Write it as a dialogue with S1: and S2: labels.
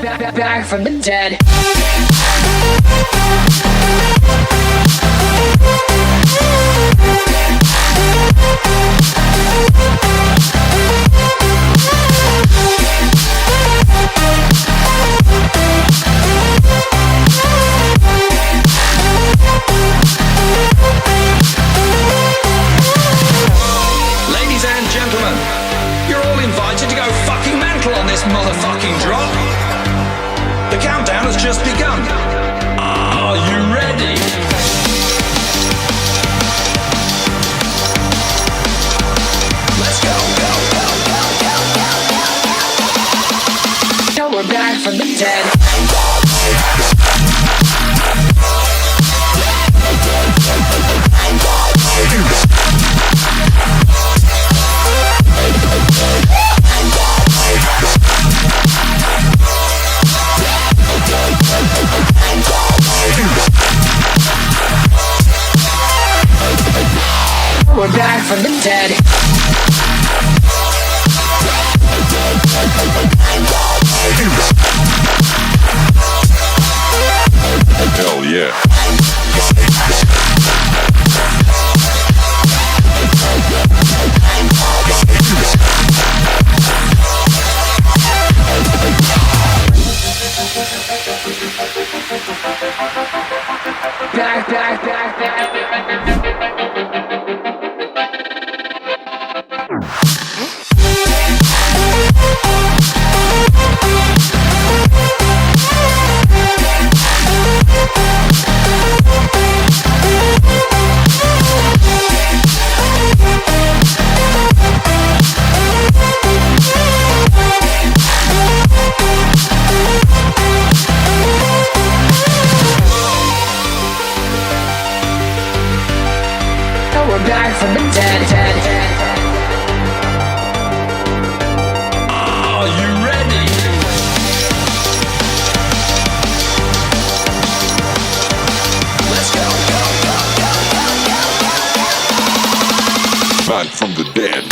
S1: back from the dead.
S2: Ladies and gentlemen, you're all invited to go fucking mental on this motherfucking drop. The countdown has just begun. Are you ready? Let's go, go, go, go, go, go.
S1: Now we're back from the dead. We're back from the dead.
S3: Hell yeah.
S1: Back. We're back from the dead.
S2: Are you ready? Let's go, go, go, go, go, go, go.
S3: Back from the dead.